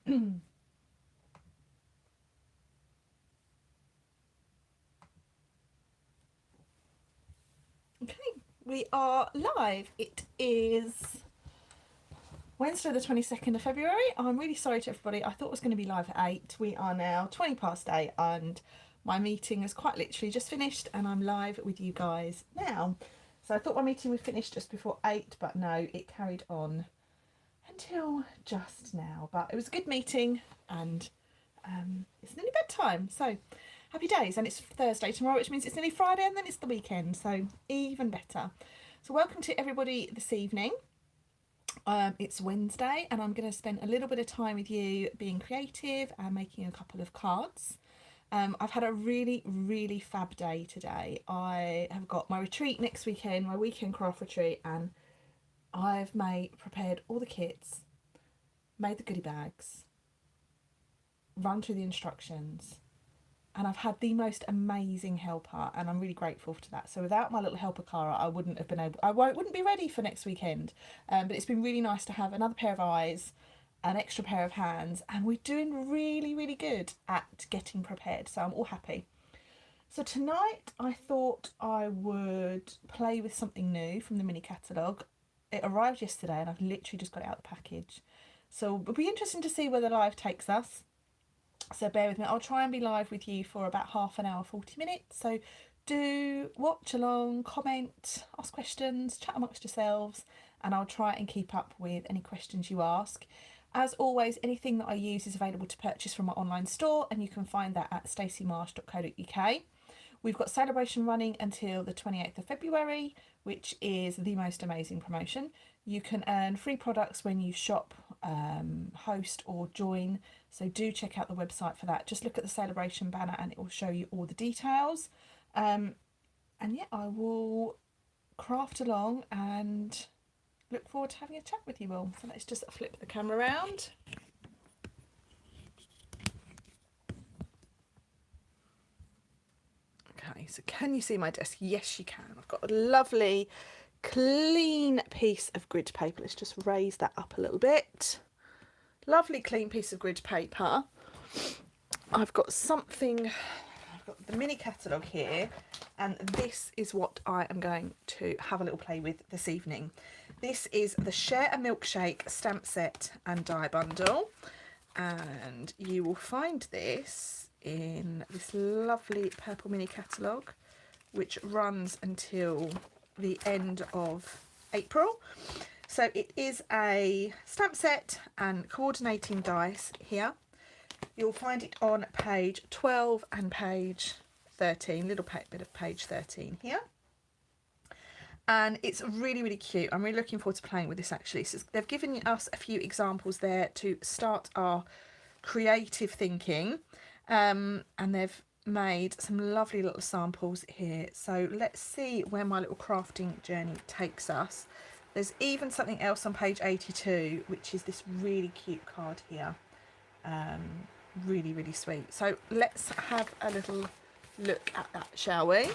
Okay, we are live. It is Wednesday the 22nd of February. I'm really sorry to everybody. I thought it was going to be live at 8. We are now 20 past 8 and my meeting has quite literally just finished and I'm live with you guys now. So I thought my meeting would finish just before 8, but no, it carried on until just now. But it was a good meeting and it's nearly bedtime. So happy days, and it's Thursday tomorrow, which means it's nearly Friday and then it's the weekend, so even better. So welcome to everybody this evening. It's Wednesday and I'm going to spend a little bit of time with you being creative and making a couple of cards. I've had a really fab day today. I have got my retreat next weekend, my weekend craft retreat, and I've prepared all the kits, made the goodie bags, run through the instructions, and I've had the most amazing helper and I'm really grateful for that. So without my little helper Cara, I wouldn't have been able, I wouldn't be ready for next weekend. But it's been really nice to have another pair of eyes, an extra pair of hands, and we're doing really good at getting prepared, so I'm all happy. So tonight I thought I would play with something new from the mini catalogue. It arrived yesterday and I've literally just got it out of the package, so it'll be interesting to see where the live takes us. So bear with me. I'll try and be live with you for about half an hour, 40 minutes. So do watch along, comment, ask questions, chat amongst yourselves, and I'll try and keep up with any questions you ask. As always, anything that I use is available to purchase from my online store, and you can find that at staceymarsh.co.uk. We've got celebration running until the 28th of February, which is the most amazing promotion. You can earn free products when you shop, host or join. So do check out the website for that. Just look at the celebration banner and it will show you all the details. And yeah, I will craft along and look forward to having a chat with you all. So let's just flip the camera around. Okay, so can you see my desk? Yes, you can. I've got a lovely, clean piece of grid paper. Let's just raise that up a little bit. Lovely, clean piece of grid paper. I've got the mini catalogue here, and this is what I am going to have a little play with this evening. This is the Share a Milkshake stamp set and die bundle, and you will find this in this lovely purple mini catalogue, which runs until the end of April. So it is a stamp set and coordinating dice here. You'll find it on page 12 and page 13, little bit of page 13 here. And it's really cute. I'm really looking forward to playing with this actually. So they've given us a few examples there to start our creative thinking. And they've made some lovely little samples here. So let's see where my little crafting journey takes us. There's even something else on page 82, which is this really cute card here. Really sweet. So let's have a little look at that, shall we?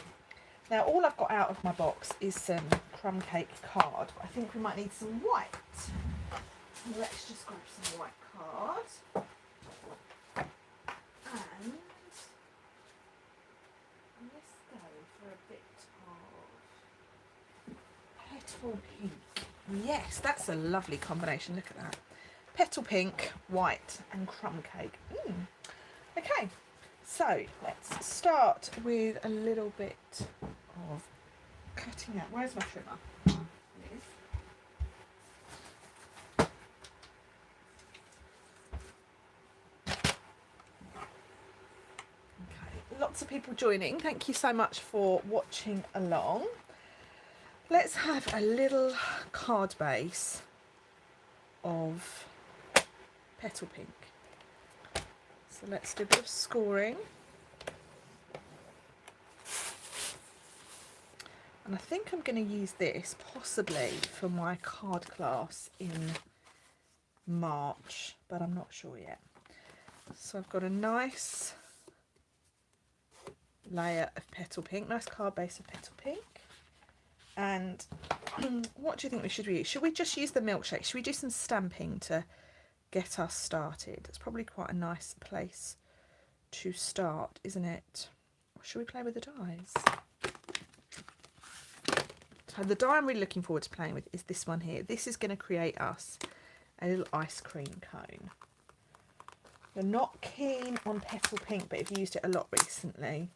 Now all I've got out of my box is some crumb cake card, but I think we might need some white. Let's just grab some white card. And let's go for a bit of petal pink. Yes, that's a lovely combination. Look at that. Petal pink, white and crumb cake. Okay, so let's start with a little bit of cutting out. Where's my trimmer? Lots of people joining. Thank you so much for watching along. Let's have a little card base of petal pink. So let's do a bit of scoring. And I think I'm going to use this possibly for my card class in March, but I'm not sure yet. So I've got a nice layer of petal pink, nice card base of petal pink. And what do you think we should use? Should we just use the milkshake? Should we do some stamping to get us started. It's probably quite a nice place to start, isn't it? Or should we play with the dies? So the die I'm really looking forward to playing with is this one here. This is going to create us a little ice cream cone. You're not keen on petal pink, but I've used it a lot recently.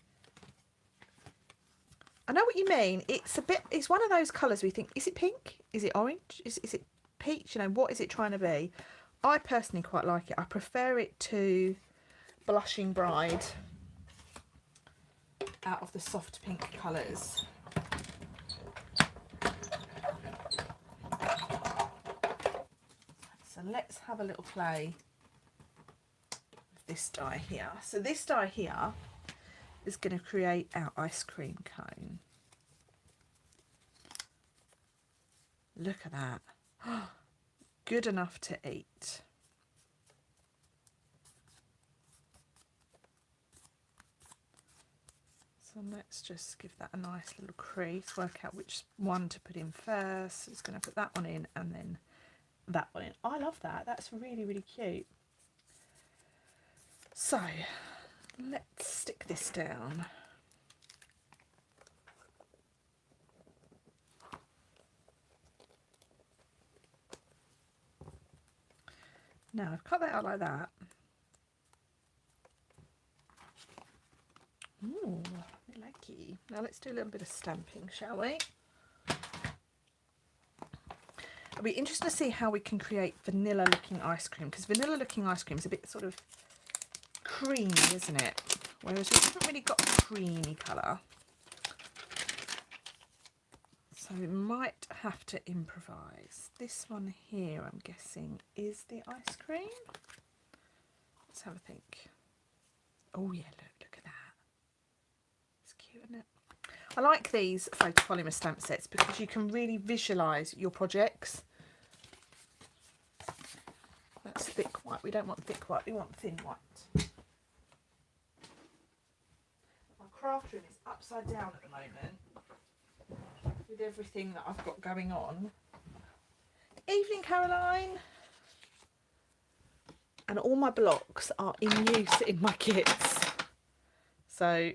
I know what you mean. It's one of those colours where you think, is it pink? Is it orange? Is it peach? You know, what is it trying to be? I personally quite like it. I prefer it to Blushing Bride out of the soft pink colours. So let's have a little play with this die here. So this die here is going to create our ice cream cone. Look at that. Good enough to eat. So let's just give that a nice little crease, work out which one to put in first. It's going to put that one in and then that one in. I love that. That's really, really cute. So let's stick this down. Now I've cut that out like that. Ooh, I like it. Now let's do a little bit of stamping, shall we? It'll be interesting to see how we can create vanilla looking ice cream, because vanilla looking ice cream is a bit sort of creamy, isn't it? Whereas we haven't really got a creamy colour. So we might have to improvise. This one here, I'm guessing, is the ice cream. Let's have a think. Oh yeah, look at that. It's cute, isn't it? I like these photopolymer stamp sets because you can really visualise your projects. That's thick white. We don't want thick white, we want thin white. My craft room is upside down at the moment with everything that I've got going on. Evening, Caroline. And all my blocks are in use in my kits. So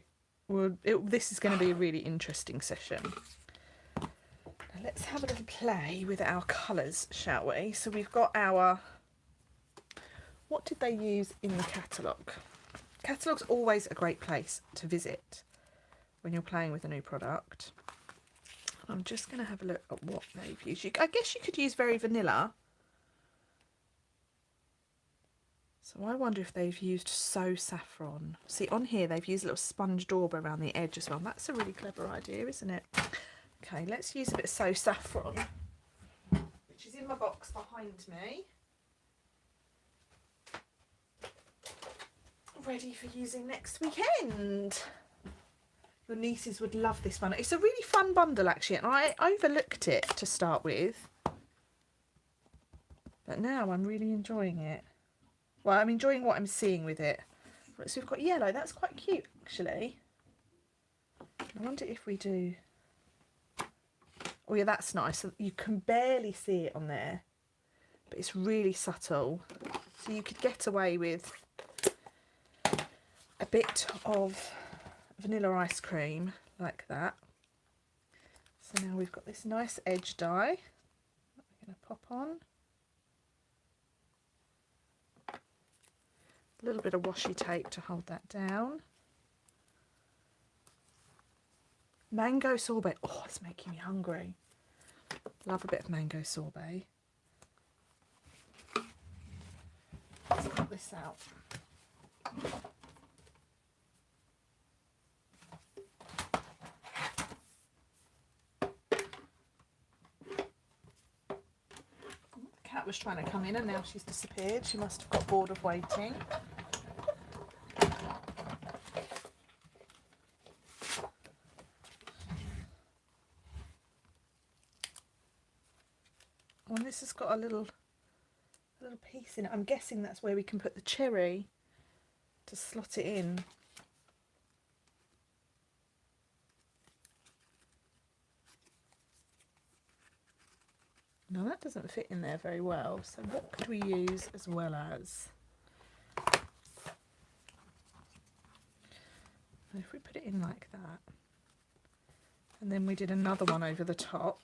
this is going to be a really interesting session. Now let's have a little play with our colours, shall we? So we've got our... What did they use in the catalogue? Catalogue's always a great place to visit when you're playing with a new product. I'm just going to have a look at what they've used. I guess you could use very vanilla. So I wonder if they've used So Saffron. See, on here they've used a little sponge dauber around the edge as well. That's a really clever idea, isn't it? Okay, let's use a bit of So Saffron, which is in my box behind me. Ready for using next weekend. Your nieces would love this one. It's a really fun bundle actually, and I overlooked it to start with, but now I'm really enjoying it. Well, I'm enjoying what I'm seeing with it. Right, so we've got yellow. That's quite cute actually. I wonder if we do... Oh yeah, that's nice. So you can barely see it on there, but it's really subtle. So you could get away with a bit of vanilla ice cream like that. So now we've got this nice edge die that we're going to pop on. A little bit of washi tape to hold that down. Mango sorbet. Oh, it's making me hungry. Love a bit of mango sorbet. Let's cut this out. The cat was trying to come in and now she's disappeared. She must have got bored of waiting. And this has got a little piece in it. I'm guessing that's where we can put the cherry to slot it in. Now that doesn't fit in there very well, so what could we use as well as? If we put it in like that, and then we did another one over the top.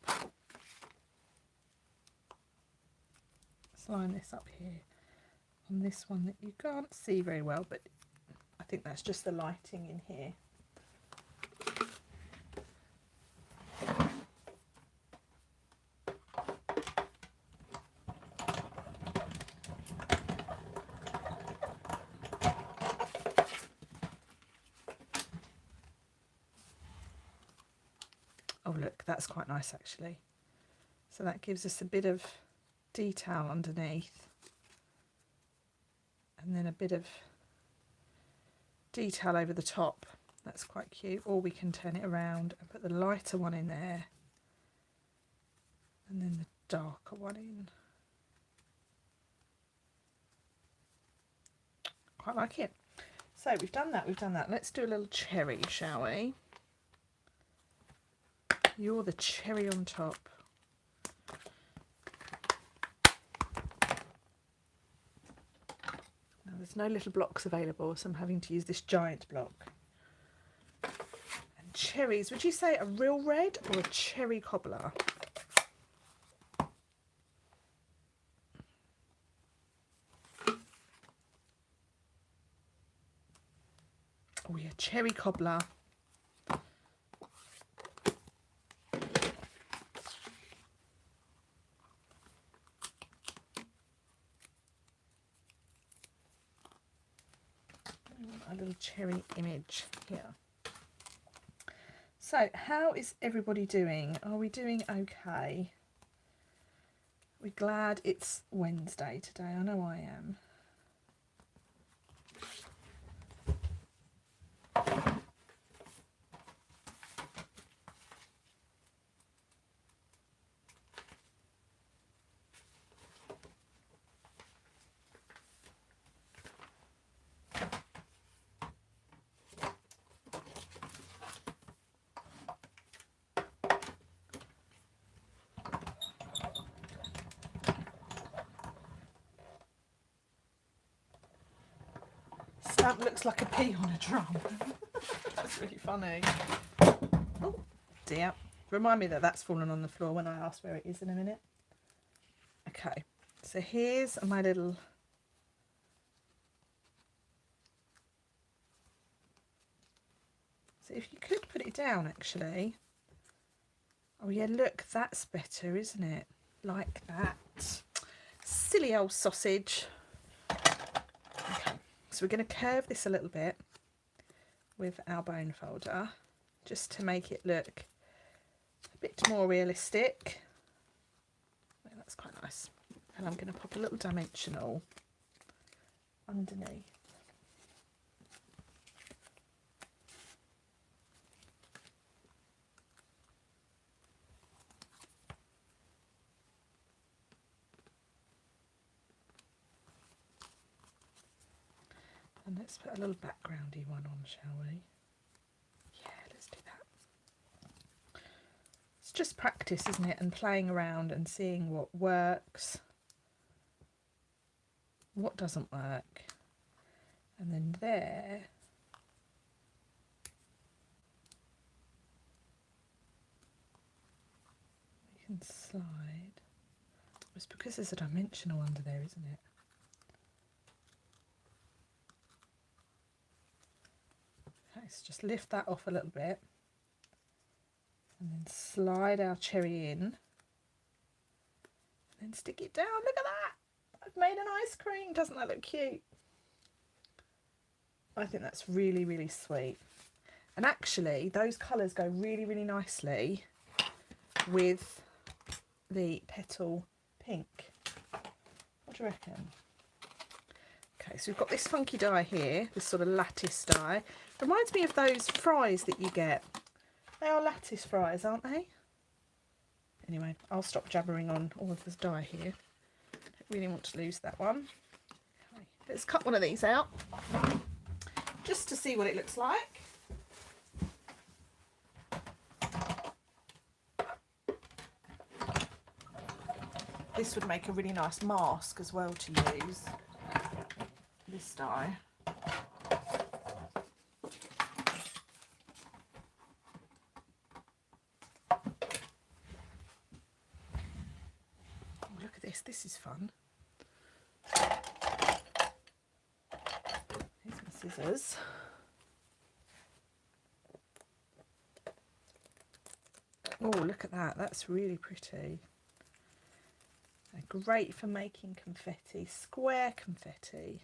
Let's line this up here on this one that you can't see very well, but I think that's just the lighting in here. Oh look, that's quite nice actually. So that gives us a bit of detail underneath, and then a bit of detail over the top. That's quite cute. Or we can turn it around and put the lighter one in there, and then the darker one in. Quite like it. So we've done that, we've done that. Let's do a little cherry, shall we? You're the cherry on top. Now there's no little blocks available, so I'm having to use this giant block. And cherries, would you say a real red or a cherry cobbler? Oh yeah, cherry cobbler. A little cherry image here. So how is everybody doing? Are we doing okay? We're glad it's Wednesday today. I know I am. Stamp looks like a pea on a drum. That's really funny. Oh dear. Remind me that that's fallen on the floor when I ask where it is in a minute. Okay, so here's my little so if you could put it down actually. Oh yeah, look, that's better, isn't it? Like that. Silly old sausage. Okay. So we're going to curve this a little bit with our bone folder just to make it look a bit more realistic. Yeah, that's quite nice. And I'm going to pop a little dimensional underneath. And let's put a little backgroundy one on, shall we? Yeah, let's do that. It's just practice, isn't it? And playing around and seeing what works, what doesn't work. And then there, we can slide. It's because there's a dimensional under there, isn't it? Okay, so just lift that off a little bit and then slide our cherry in and then stick it down. Look at that! I've made an ice cream. Doesn't that look cute? I think that's really, really sweet. And actually, those colours go really, really nicely with the petal pink. What do you reckon? Okay, so we've got this funky die here, this sort of lattice die. Reminds me of those fries that you get. They are lattice fries, aren't they? Anyway, I'll stop jabbering on all of this die here. Don't really want to lose that one. Okay, let's cut one of these out just to see what it looks like. This would make a really nice mask as well to use, this die. Oh, look at this, this is fun. Here's my scissors. Oh, look at that, that's really pretty. They're great for making confetti, square confetti.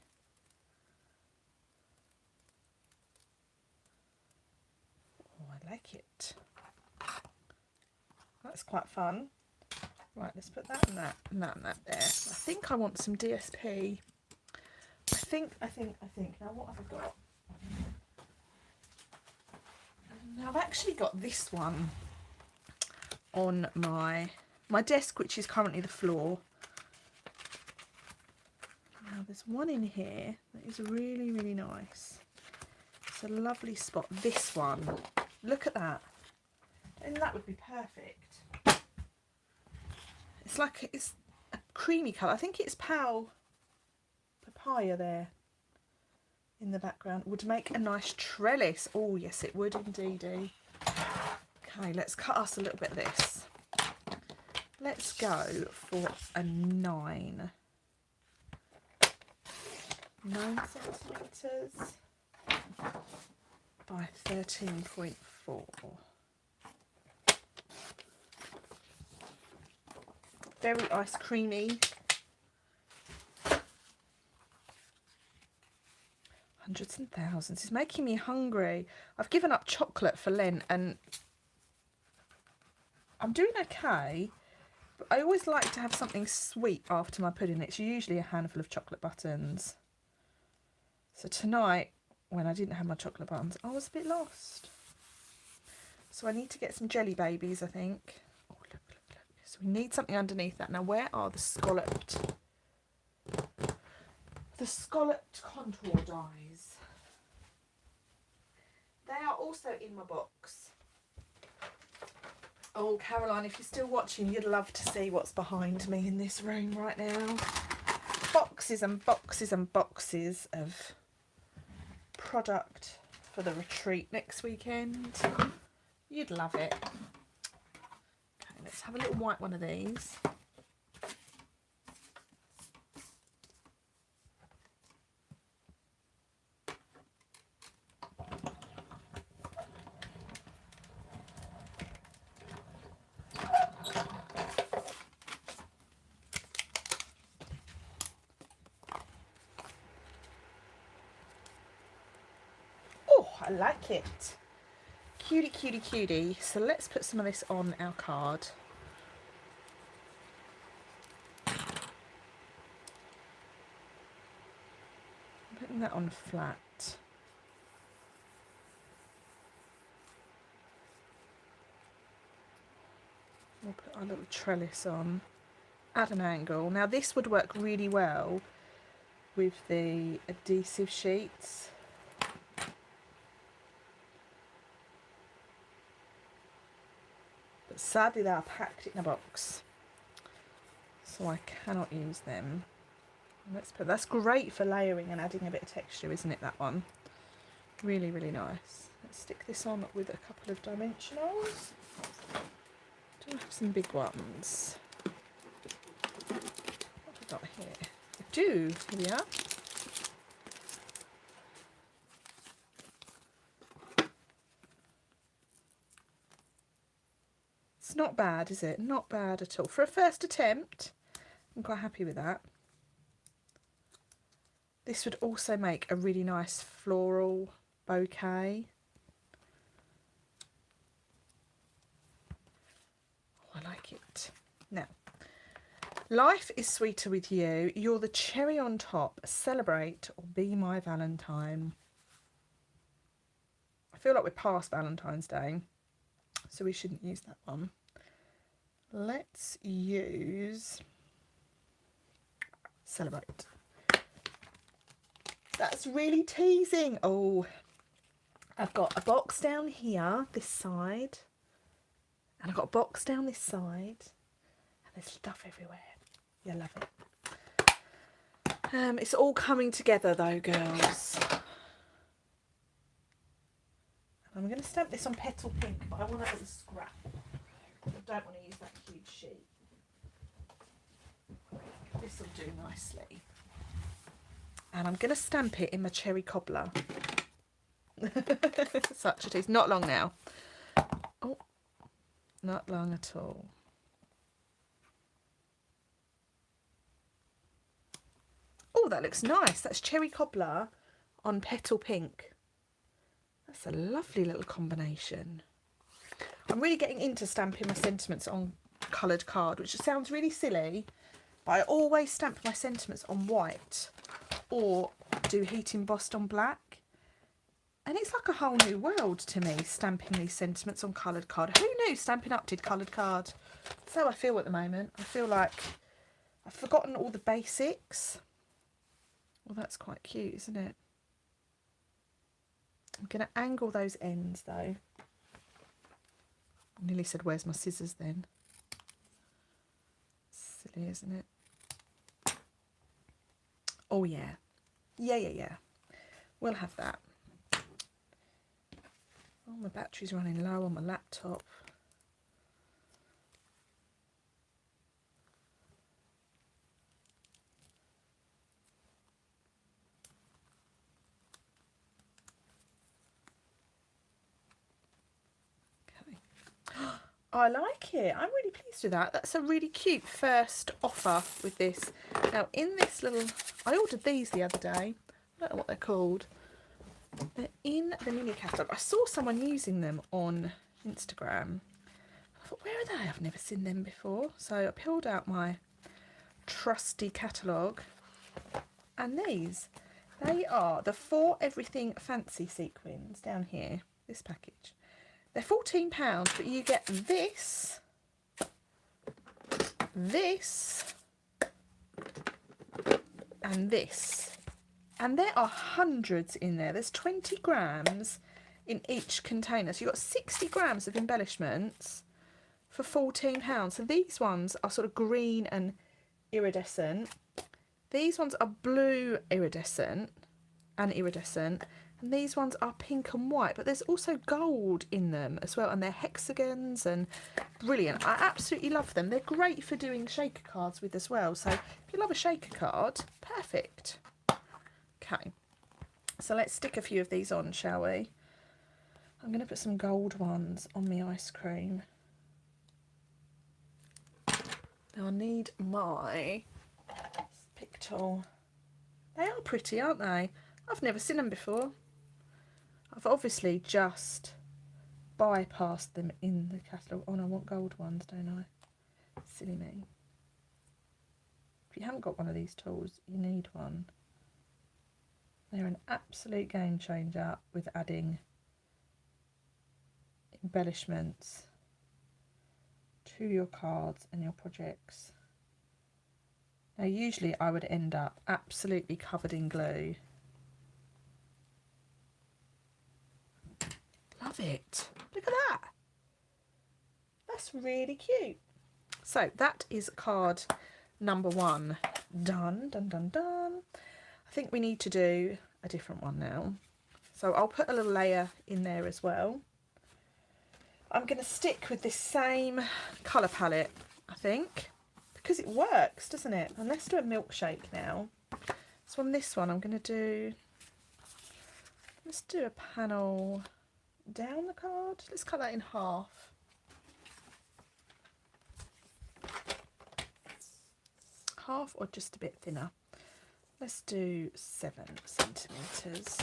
Oh, I like it. That's quite fun. Right, let's put that and that and that and that there. I think I want some DSP. I think. Now what have I got? Now I've actually got this one on my desk, which is currently the floor. Now there's one in here that is really, really nice. It's a lovely spot. This one, look at that. And that would be perfect. It's like, it's a creamy colour. I think it's papaya there in the background. Would make a nice trellis. Oh yes, it would indeedy. Okay, let's cut us a little bit of this. Let's go for a 9 centimetres by 13.4. Very ice creamy. Hundreds and thousands. It's making me hungry. I've given up chocolate for Lent and I'm doing okay, but I always like to have something sweet after my pudding. It's usually a handful of chocolate buttons. So tonight, when I didn't have my chocolate buttons, I was a bit lost. So I need to get some jelly babies, I think. Oh, look, look, look. So we need something underneath that. Now, where are the scalloped contour dies? They are also in my box. Oh, Caroline, if you're still watching, you'd love to see what's behind me in this room right now. Boxes and boxes and boxes of product for the retreat next weekend. You'd love it. Okay, let's have a little white one of these. I like it. Cutie, cutie, cutie. So let's put some of this on our card. Putting that on flat. We'll put our little trellis on at an angle. Now this would work really well with the adhesive sheets. But sadly they are packed in a box, so I cannot use them. Let's put, that's great for layering and adding a bit of texture, isn't it, that one? Really, really nice. Let's stick this on with a couple of dimensionals. Do I have some big ones? What have we got here? I do, here we are. It's not bad, is it? Not bad at all. For a first attempt, I'm quite happy with that. This would also make a really nice floral bouquet. Oh, I like it. Now, life is sweeter with you. You're the cherry on top. Celebrate or be my Valentine. I feel like we're past Valentine's Day, so we shouldn't use that one. Let's use Celebrate. That's really teasing. Oh, I've got a box down here, this side, and I've got a box down this side, and there's stuff everywhere. Yeah, love it. It's all coming together though, girls. I'm going to stamp this on Petal Pink, but I want a little scrap. I don't want to use that huge sheet. This will do nicely. And I'm going to stamp it in my cherry cobbler. Such a tease. Not long now. Oh, not long at all. Oh, that looks nice. That's cherry cobbler on Petal Pink. That's a lovely little combination. I'm really getting into stamping my sentiments on coloured card, which sounds really silly, but I always stamp my sentiments on white or do heat embossed on black. And it's like a whole new world to me, stamping these sentiments on coloured card. Who knew Stampin' Up did coloured card? That's how I feel at the moment. I feel like I've forgotten all the basics. Well, that's quite cute, isn't it? I'm going to angle those ends though. I nearly said, where's my scissors then? Silly, isn't it? Oh yeah. Yeah. We'll have that. Oh, my battery's running low on my laptop. I like it. I'm really pleased with that. That's a really cute first offer with this. Now in this little, I ordered these the other day. I don't know what they're called. They're in the mini catalogue. I saw someone using them on Instagram. I thought, where are they? I've never seen them before. So I pulled out my trusty catalogue. And these, they are the For Everything Fancy sequins down here. This package. They're £14, but you get this, and this. And there are hundreds in there. There's 20 grams in each container. So you've got 60 grams of embellishments for £14. So these ones are sort of green and iridescent. These ones are blue iridescent and iridescent. And these ones are pink and white, but there's also gold in them as well. And they're hexagons and brilliant. I absolutely love them. They're great for doing shaker cards with as well. So if you love a shaker card, perfect. Okay, so let's stick a few of these on, shall we? I'm going to put some gold ones on my ice cream. Now I need my pick tool. They are pretty, aren't they? I've never seen them before. I've obviously just bypassed them in the catalogue. Oh, no, I want gold ones, don't I? Silly me. If you haven't got one of these tools, you need one. They're an absolute game changer with adding embellishments to your cards and your projects. Now, usually I would end up absolutely covered in glue. Love it. Look at that. That's really cute. So that is card number 1 done. I think we need to do a different one now. So I'll put a little layer in there as well. I'm going to stick with this same colour palette, I think, because it works, doesn't it? And let's do a milkshake now. So on this one, I'm going to do, let's do a panel down the card. Let's cut that in half. Half or just a bit thinner. Let's do 7 centimetres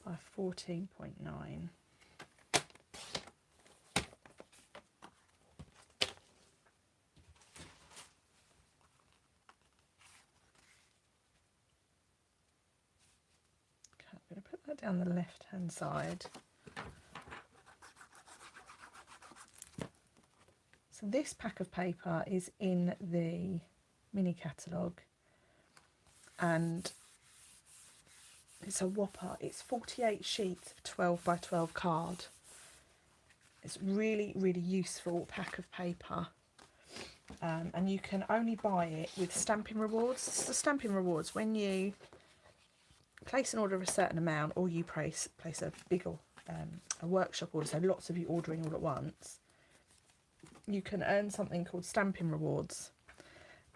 by 14.9. I'm going to put that down the left hand side. So this pack of paper is in the mini catalogue and it's a whopper. It's 48 sheets of 12 by 12 card. It's really, really useful pack of paper. and you can only buy it with Stampin' rewards. It's the Stampin' rewards. When you place an order of a certain amount, or you place a bigger a workshop order, so lots of you ordering all at once, you can earn something called Stampin' rewards.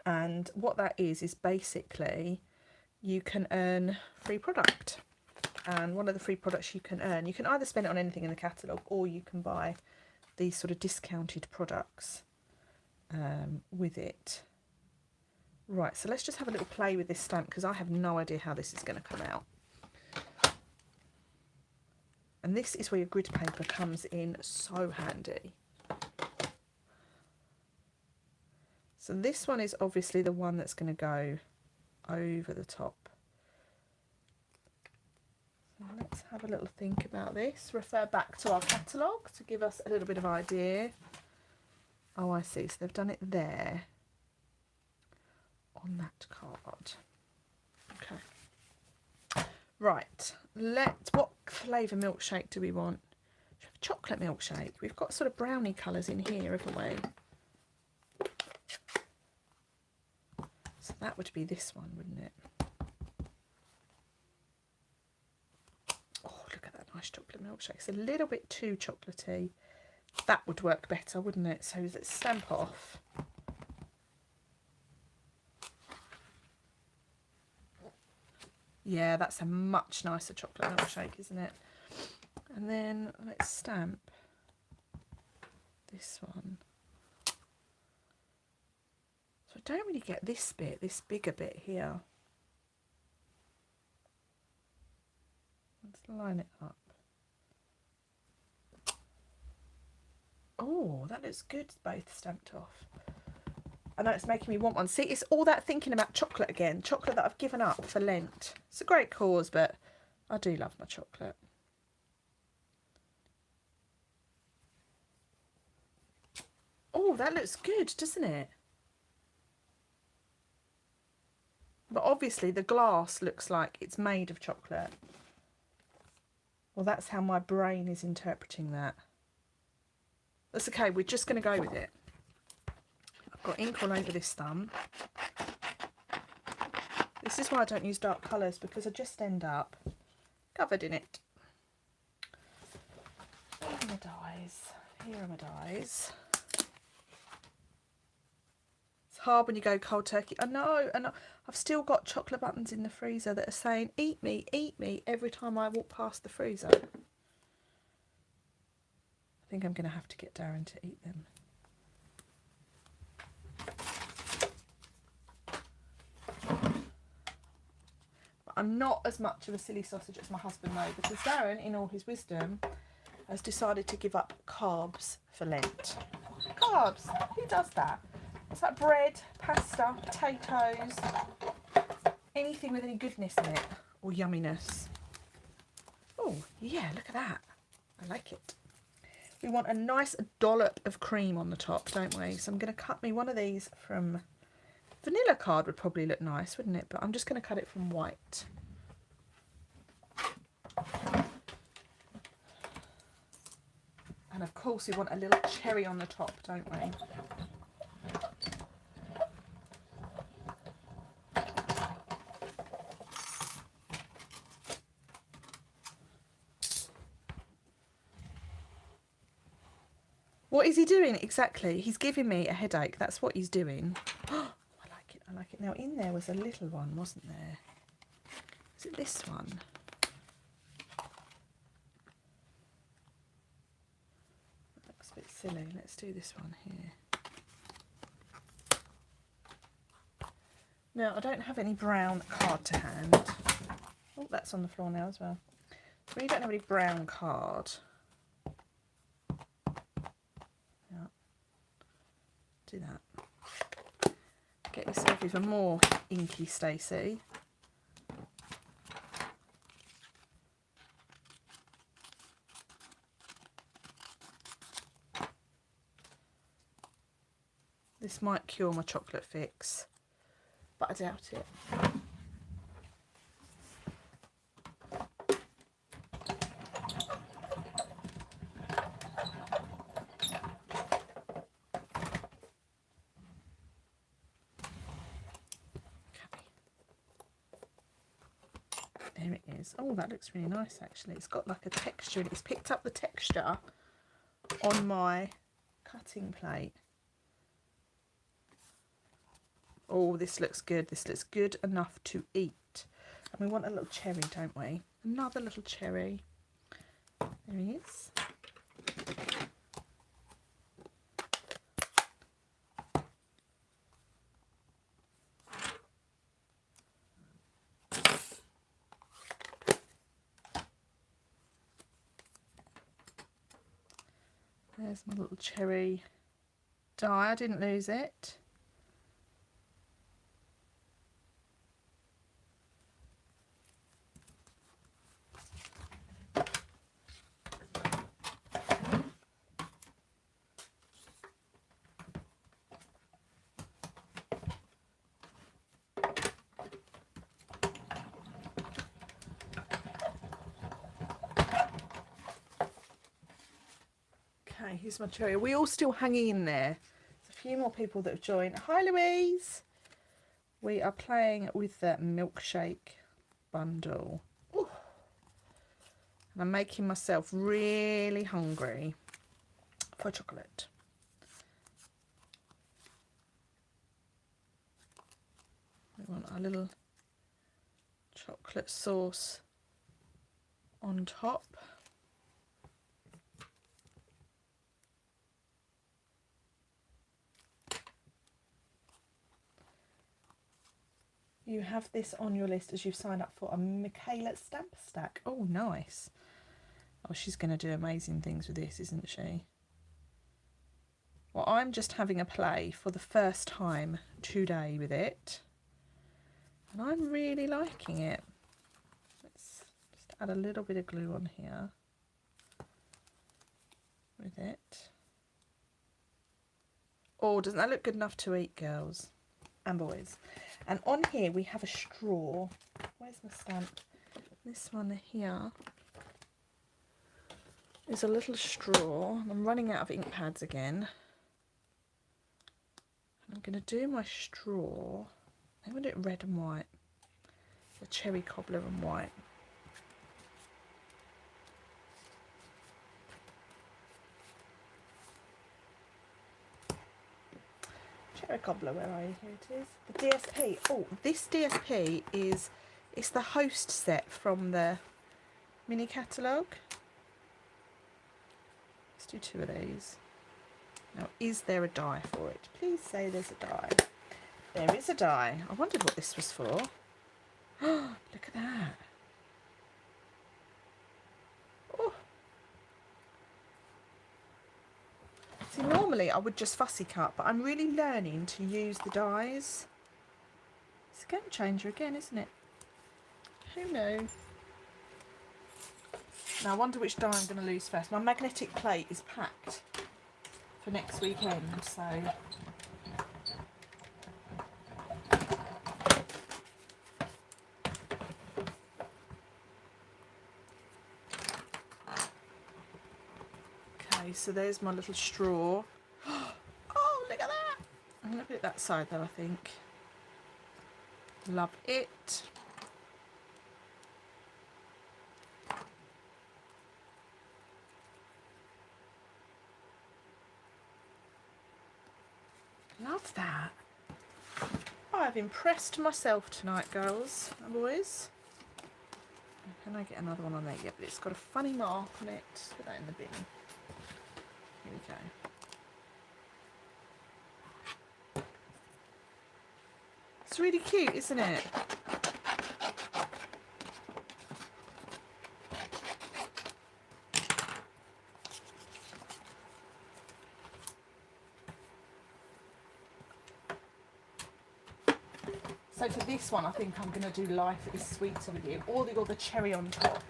And what that is basically you can earn free product. And one of the free products you can earn, you can either spend it on anything in the catalogue, or you can buy these sort of discounted products with it. Right, so let's just have a little play with this stamp, because I have no idea how this is going to come out. And this is where your grid paper comes in so handy. So this one is obviously the one that's going to go over the top. So let's have a little think about this. Refer back to our catalogue to give us a little bit of idea. Oh, I see. So they've done it there on that card. Okay. Right. What flavour milkshake do we want? Should we have a chocolate milkshake? We've got sort of brownie colours in here, haven't we? So that would be this one, wouldn't it? Oh, look at that nice chocolate milkshake. It's a little bit too chocolatey. That would work better, wouldn't it? So let's stamp off. Yeah, that's a much nicer chocolate milkshake, isn't it? And then let's stamp this one. So I don't really get this bit, this bigger bit here. Let's line it up. Oh, that looks good, both stamped off. I know it's making me want one. See, it's all that thinking about chocolate again. Chocolate that I've given up for Lent. It's a great cause, but I do love my chocolate. Oh, that looks good, doesn't it? But obviously the glass looks like it's made of chocolate. Well, that's how my brain is interpreting that. That's okay, we're just going to go with it. I've got ink all over this thumb. This is why I don't use dark colours, because I just end up covered in it. Here are my dies. Here are my dies. It's hard when you go cold turkey. I know, and I've still got chocolate buttons in the freezer that are saying, eat me, every time I walk past the freezer. I think I'm going to have to get Darren to eat them. But I'm not as much of a silly sausage as my husband though, because Darren, in all his wisdom, has decided to give up carbs for Lent. Carbs? Who does that? It's like bread, pasta, potatoes, anything with any goodness in it, or yumminess. Oh, yeah, look at that. I like it. We want a nice dollop of cream on the top, don't we? So I'm going to cut me one of these from... Vanilla card would probably look nice, wouldn't it? But I'm just going to cut it from white. And of course we want a little cherry on the top, don't we? What is he doing exactly? He's giving me a headache. That's what he's doing. Oh, I like it. I like it. Now, in there was a little one, wasn't there? Is it this one? That looks a bit silly. Let's do this one here. Now, I don't have any brown card to hand. Oh, that's on the floor now as well. So we don't have any brown card. Do that. Get yourself even more inky, Stacey. This might cure my chocolate fix, but I doubt it. There it is. Oh, that looks really nice actually. It's got like a texture, and it's picked up the texture on my cutting plate. Oh, this looks good. This looks good enough to eat. And we want a little cherry, don't we? Another little cherry. There he is. There's my little cherry die. I didn't lose it. Okay, here's my cherry. Are we all still hanging in there? There's a few more people that have joined. Hi, Louise. We are playing with the Milkshake bundle. Ooh. And I'm making myself really hungry for chocolate. We want our little chocolate sauce on top. You have this on your list as you've signed up for a Michaela stamp stack. Oh, nice. Oh, she's going to do amazing things with this, isn't she? Well, I'm just having a play for the first time today with it. And I'm really liking it. Let's just add a little bit of glue on here with it. Oh, doesn't that look good enough to eat, girls and boys? And on here we have a straw. Where's my stamp? This one here is a little straw. I'm running out of ink pads again. I'm going to do my straw. I'm going to do it red and white. The cherry cobbler and white. Cherry cobbler, where are you? Here it is. The DSP. Oh, this DSP is, it's the host set from the mini catalogue. Let's do 2 of these. Now, is there a die for it? Please say there's a die. There is a die. I wondered what this was for. Oh, look at that. Oh. See, normally I would just fussy cut, but I'm really learning to use the dies. It's a game changer again, isn't it? Who knew? Now I wonder which die I'm going to lose first. My magnetic plate is packed for next weekend, so... Okay, so there's my little straw. Oh, look at that! I'm going to put it that side though, I think. Love it. Love that. I've impressed myself tonight, girls and boys. Can I get another one on there? Yeah, but it's got a funny mark on it. Put that in the bin. Here we go. It's really cute, isn't it? So for this one, I think I'm going to do Life is Sweeter with You, or the cherry on top.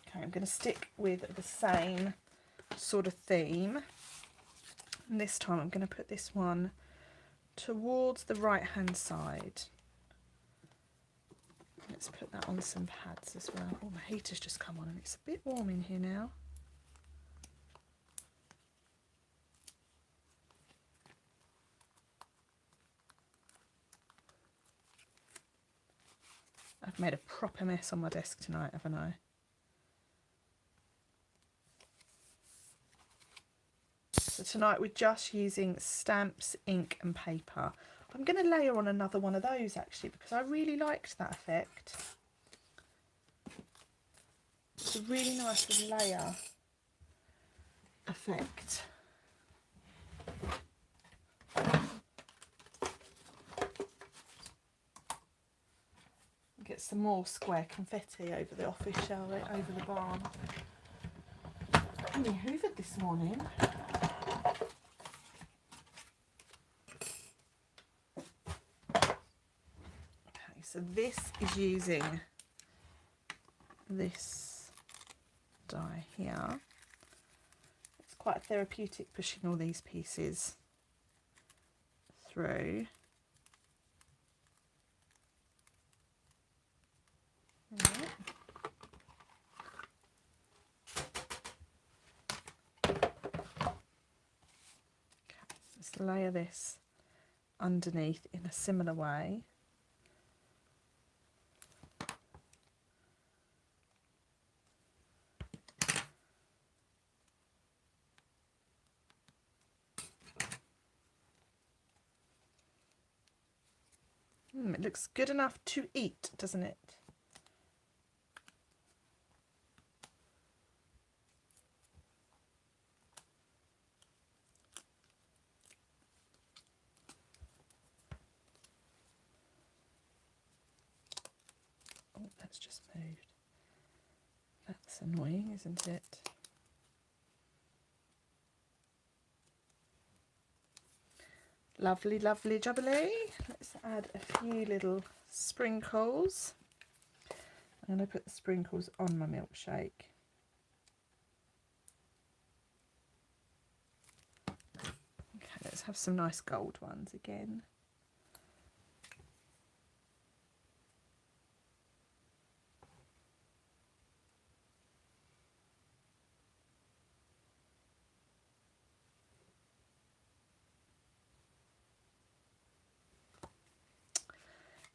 Okay, I'm going to stick with the same sort of theme. And this time I'm going to put this one towards the right-hand side. Let's put that on some pads as well. Oh, my heater's just come on and it's a bit warm in here now. I've made a proper mess on my desk tonight, haven't I? So tonight we're just using stamps, ink and paper. I'm going to layer on another one of those actually because I really liked that effect. It's a really nice layer effect. Get some more square confetti over the office, shall we? Over the barn. We hoovered this morning. Okay, so this is using this die here. It's quite therapeutic pushing all these pieces through. Okay, let's layer this underneath in a similar way. It looks good enough to eat, doesn't it? Oh, that's just moved. That's annoying, isn't it? Lovely, lovely, jubbly. Let's add a few little sprinkles. I'm going to put the sprinkles on my milkshake. Okay, let's have some nice gold ones again.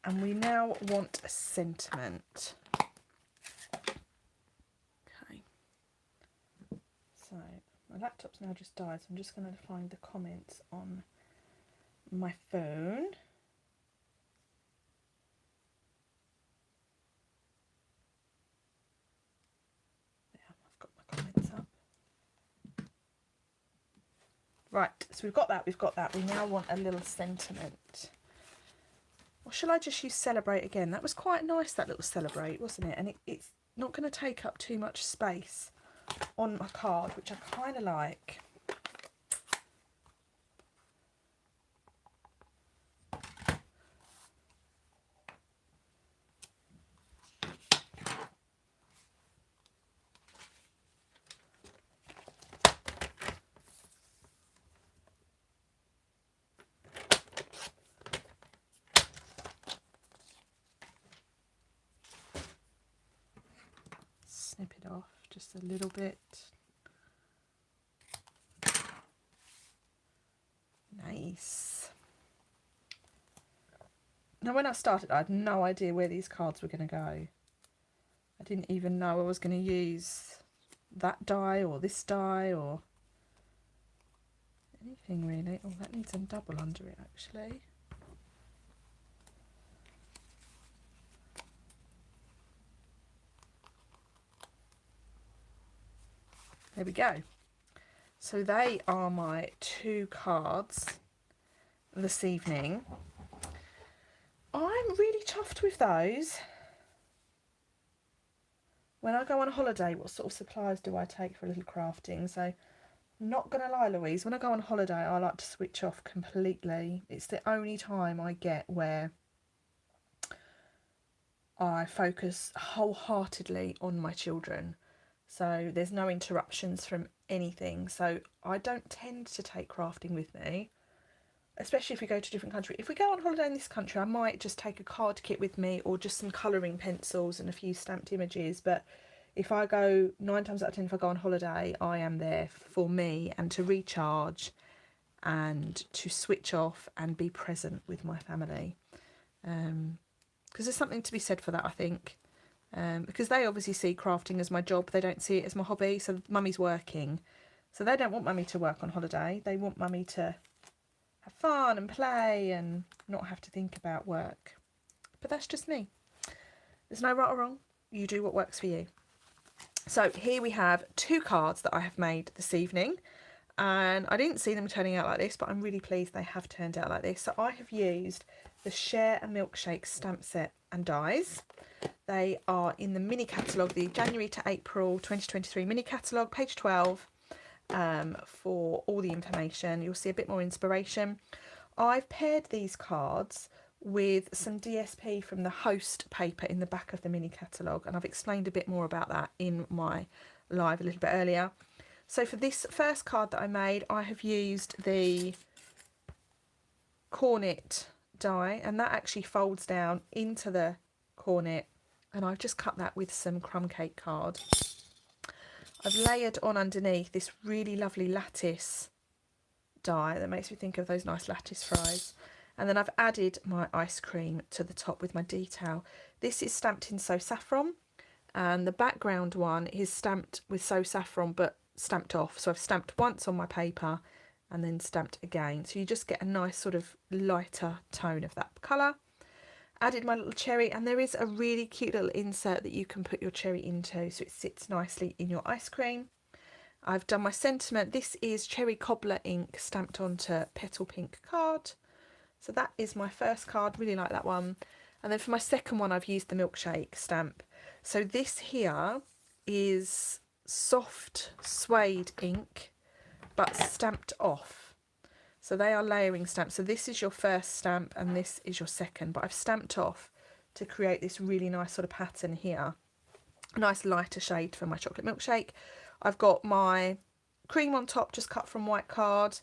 And we now want a sentiment. Okay. So my laptop's now just died, so I'm just going to find the comments on my phone. Yeah, I've got my comments up. Right, so we've got that. We now want a little sentiment. Or shall I just use celebrate again? That was quite nice, that little celebrate, wasn't it? And it's not going to take up too much space on my card, which I kind of like. Snip it off just a little bit. Nice. Now when I started I had no idea where these cards were going to go. I didn't even know I was going to use that die or this die or anything really. Oh, that needs a double under it actually. There we go. So they are my 2 cards this evening. I'm really chuffed with those. When I go on holiday, what sort of supplies do I take for a little crafting? So, I'm not going to lie, Louise, when I go on holiday, I like to switch off completely. It's the only time I get where I focus wholeheartedly on my children. So there's no interruptions from anything. So I don't tend to take crafting with me, especially if we go to a different country. If we go on holiday in this country, I might just take a card kit with me or just some colouring pencils and a few stamped images. But if I go, 9 times out of 10, if I go on holiday, I am there for me and to recharge and to switch off and be present with my family. because there's something to be said for that, I think. Because they obviously see crafting as my job, they don't see it as my hobby. So mummy's working, so they don't want mummy to work on holiday. They want mummy to have fun and play and not have to think about work. But that's just me. There's no right or wrong. You do what works for you. So here we have 2 cards that I have made this evening, and I didn't see them turning out like this, but I'm really pleased they have turned out like this. So I have used the Share a Milkshake stamp set and dies. They are in the mini catalogue, the January to April 2023 mini catalogue, page 12, for all the information. You'll see a bit more inspiration. I've paired these cards with some DSP from the host paper in the back of the mini catalogue, and I've explained a bit more about that in my live a little bit earlier. So for this first card that I made, I have used the cornet die, and that actually folds down into the cornet, and I've just cut that with some crumb cake card. I've layered on underneath this really lovely lattice die that makes me think of those nice lattice fries. And then I've added my ice cream to the top with my detail. This is stamped in So Saffron, and the background one is stamped with So Saffron but stamped off. So I've stamped once on my paper and then stamped again. So you just get a nice sort of lighter tone of that colour. Added my little cherry, and there is a really cute little insert that you can put your cherry into so it sits nicely in your ice cream. I've done my sentiment. This is cherry cobbler ink stamped onto petal pink card. So that is my first card, really like that one. And then for my second one, I've used the Milkshake stamp. So this here is soft suede ink, but stamped off. So they are layering stamps. So this is your first stamp and this is your second, but I've stamped off to create this really nice sort of pattern here. A nice lighter shade for my chocolate milkshake. I've got my cream on top, just cut from white card.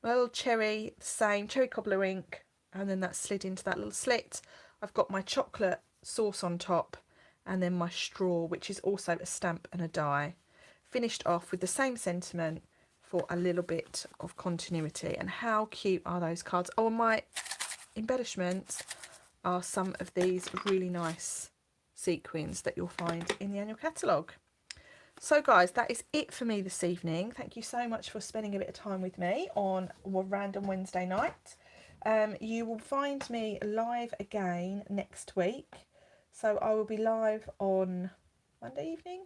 My little cherry, the same, cherry cobbler ink, and then that slid into that little slit. I've got my chocolate sauce on top, and then my straw, which is also a stamp and a die. Finished off with the same sentiment for a little bit of continuity. And how cute are those cards? Oh, and my embellishments are some of these really nice sequins that you'll find in the annual catalogue. So guys, that is it for me this evening. Thank you so much for spending a bit of time with me on a random Wednesday night. You will find me live again next week. So I will be live on Monday evening.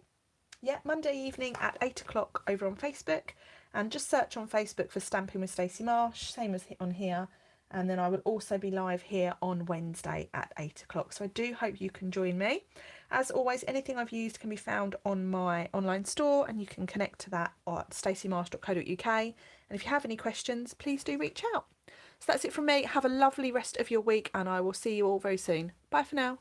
Yeah, Monday evening at 8 o'clock over on Facebook. And just search on Facebook for Stampin' with Stacey Marsh, same as on here. And then I will also be live here on Wednesday at 8 o'clock. So I do hope you can join me. As always, anything I've used can be found on my online store, and you can connect to that at staceymarsh.co.uk. And if you have any questions, please do reach out. So that's it from me. Have a lovely rest of your week, and I will see you all very soon. Bye for now.